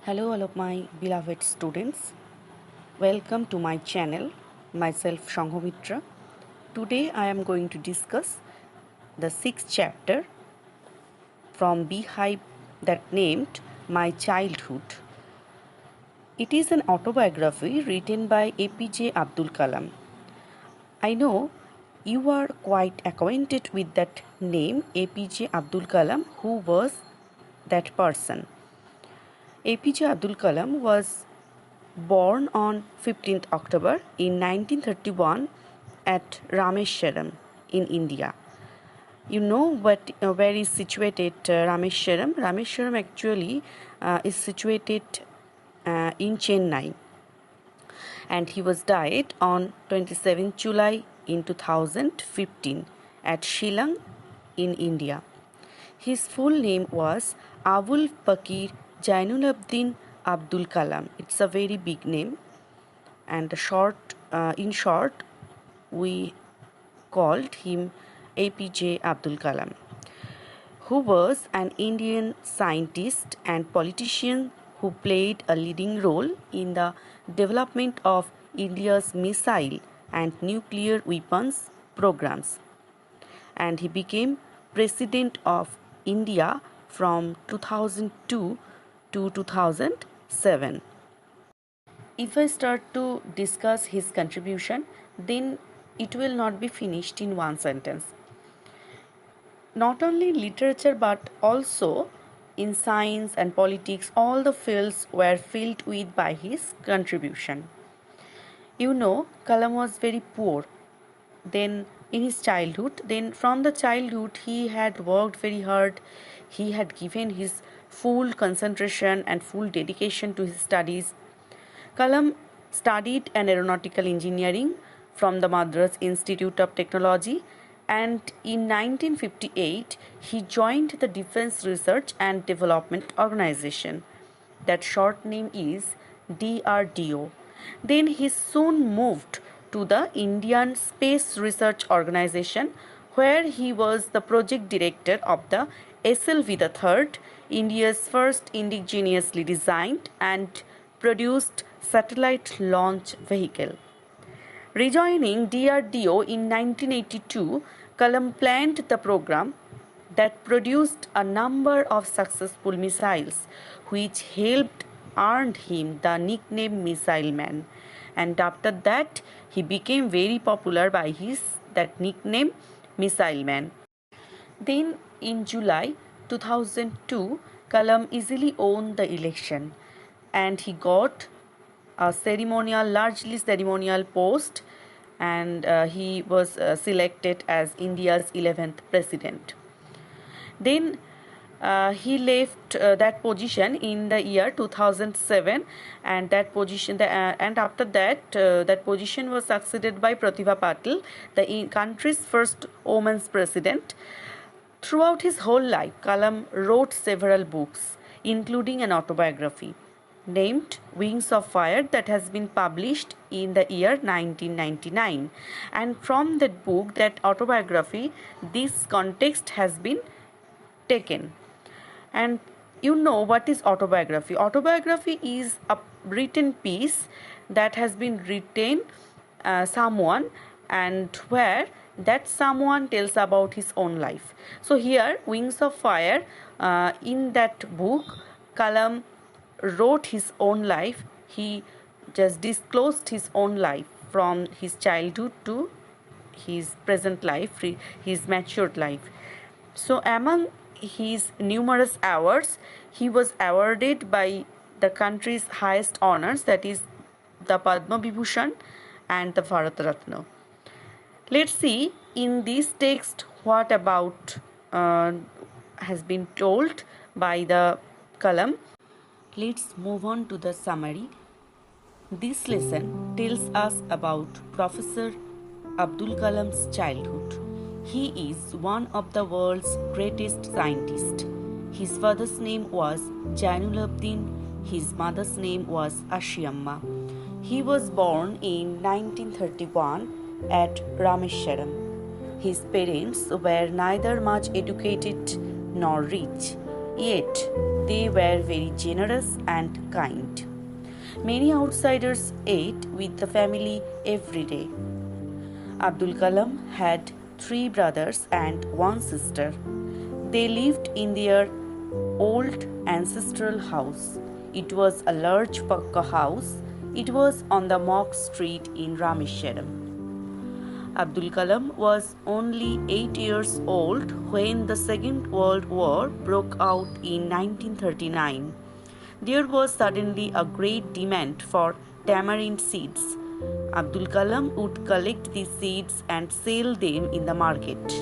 Hello, all of my beloved students. Welcome to my channel. Myself, Shanghamitra. Today, I am going to discuss the sixth chapter from Beehive that named My Childhood. It is an autobiography written by APJ Abdul Kalam. I know you are quite acquainted with that name, APJ Abdul Kalam. Who was that person? APJ Abdul Kalam was born on 15th October in 1931 at Rameswaram in India. You know where is situated Rameswaram? Rameswaram actually is situated in Chennai, and he was died on 27th July in 2015 at Shillong in India. His full name was Abul Pakir Jainulabdin Abdul Kalam. It's a very big name, and in short, we called him APJ Abdul Kalam, who was an Indian scientist and politician who played a leading role in the development of India's missile and nuclear weapons programs. And he became President of India from 2002 to 2007. If I start to discuss his contribution, then it will not be finished in one sentence. Not only literature but also in science and politics, all the fields were filled with by his contribution. You know, Kalam was very poor then in his childhood. Then from the childhood he had worked very hard. He had given his full concentration and full dedication to his studies. Kalam studied an aeronautical engineering from the Madras Institute of Technology, and in 1958 he joined the Defence Research and Development Organization. That short name is DRDO. Then he soon moved to the Indian Space Research Organization, where he was the project director of the SLV III, India's first indigenously designed and produced satellite launch vehicle. Rejoining DRDO in 1982, Kalam planned the program that produced a number of successful missiles, which helped earn him the nickname Missile Man. And after that, he became very popular by that nickname Missile Man. Then in July 2002, Kalam easily won the election, and he got a largely ceremonial post, and he was selected as India's 11th president. Then he left that position in the year 2007, and that position and after that that position was succeeded by Pratibha Patil, the country's first women's president. Throughout his whole life, Kalam wrote several books, including an autobiography named Wings of Fire that has been published in the year 1999. And from that book, that autobiography, this context has been taken. And you know what is autobiography? Autobiography is a written piece that has been written someone, and where that someone tells about his own life. So here, Wings of Fire, in that book, Kalam wrote his own life. He just disclosed his own life from his childhood to his present life, his matured life. So among his numerous awards, he was awarded by the country's highest honors, that is the Padma Vibhushan and the Bharat Ratna. Let's see in this text what about has been told by the Kalam. Let's move on to the summary. This lesson tells us about Professor Abdul Kalam's childhood. He is one of the world's greatest scientists. His father's name was Jainulabdin. His mother's name was Ashiamma. He was born in 1931 at Rameswaram. His parents were neither much educated nor rich, yet They were very generous and kind. Many outsiders ate with the family every day. Abdul Kalam had 3 brothers and 1 sister. They lived in their old ancestral house. It was a large Pakka house. It was on the Mock Street in Rameshwaram. Abdul Kalam was only 8 years old when the Second World War broke out in 1939. There was suddenly a great demand for tamarind seeds. Abdul Kalam would collect these seeds and sell them in the market.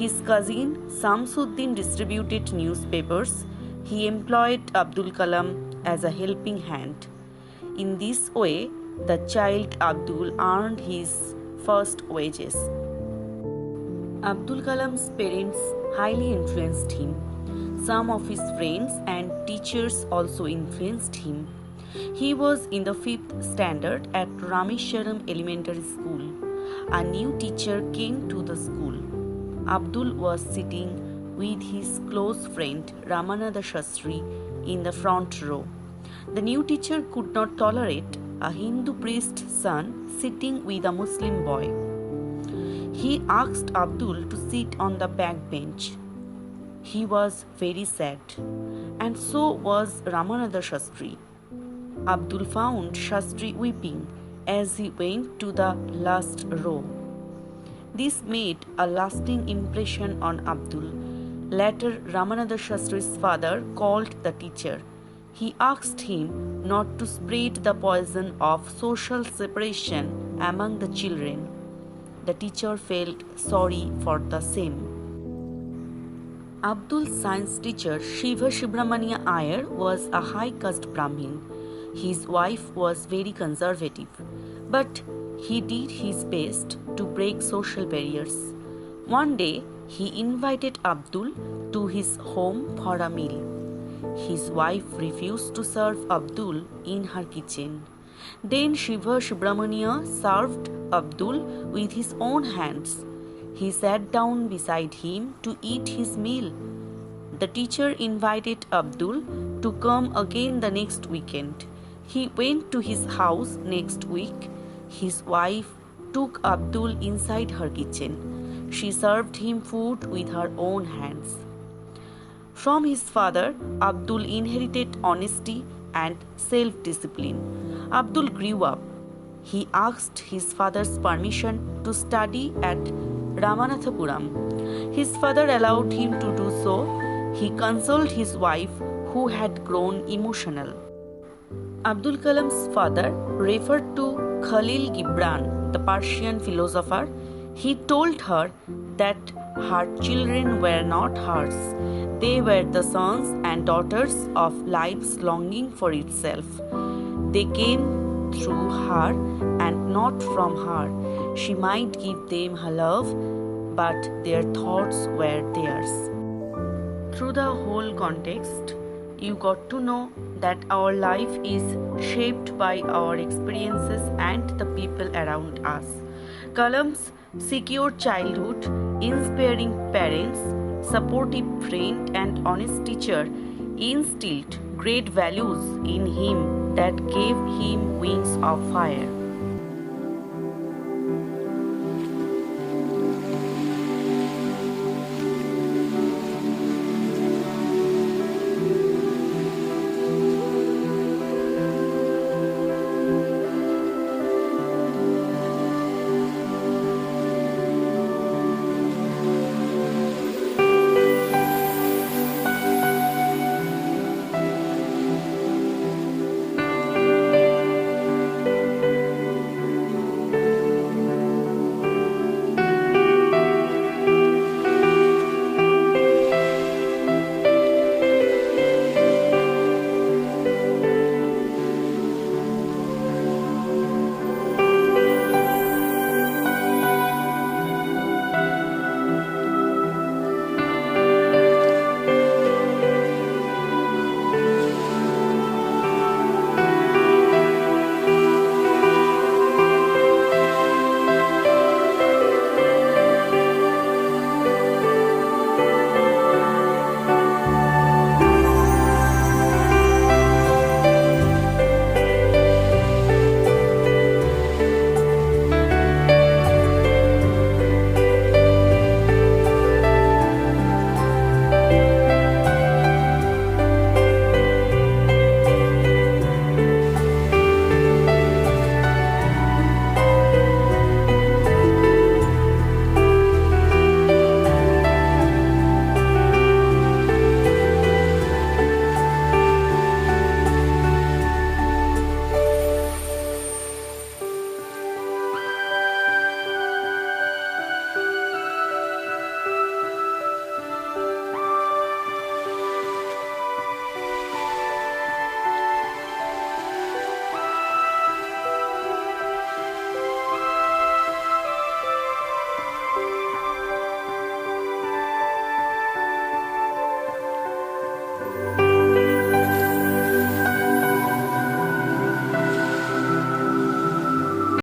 His cousin Samsuddin distributed newspapers. He employed Abdul Kalam as a helping hand. In this way, the child Abdul earned his first wages. Abdul Kalam's parents highly influenced him. Some of his friends and teachers also influenced him. He was in the 5th standard at Rameshwaram Elementary School. A new teacher came to the school. Abdul was sitting with his close friend Ramananda Shastri in the front row. The new teacher could not tolerate a Hindu priest's son sitting with a Muslim boy. He asked Abdul to sit on the back bench. He was very sad, and so was Ramananda Shastri. Abdul found Shastri weeping as he went to the last row. This made a lasting impression on Abdul. Later, Ramananda Shastri's father called the teacher. He asked him not to spread the poison of social separation among the children. The teacher felt sorry for the same. Abdul's science teacher Shiva Subramania Iyer was a high-caste Brahmin. His wife was very conservative, but he did his best to break social barriers. One day, he invited Abdul to his home for a meal. His wife refused to serve Abdul in her kitchen. Then Shiva Subramania served Abdul with his own hands. He sat down beside him to eat his meal. The teacher invited Abdul to come again the next weekend. He went to his house next week. His wife took Abdul inside her kitchen. She served him food with her own hands. From his father, Abdul inherited honesty and self-discipline. Abdul grew up. He asked his father's permission to study at Ramanathapuram. His father allowed him to do so. He consoled his wife, who had grown emotional. Abdul Kalam's father referred to Khalil Gibran, the Persian philosopher. He told her that her children were not hers. They were the sons and daughters of life's longing for itself. They came through her and not from her. She might give them her love, but their thoughts were theirs. Through the whole context, you got to know that our life is shaped by our experiences and the people around us. Kalam's secure childhood, inspiring parents, supportive friend and honest teacher instilled great values in him that gave him wings of fire.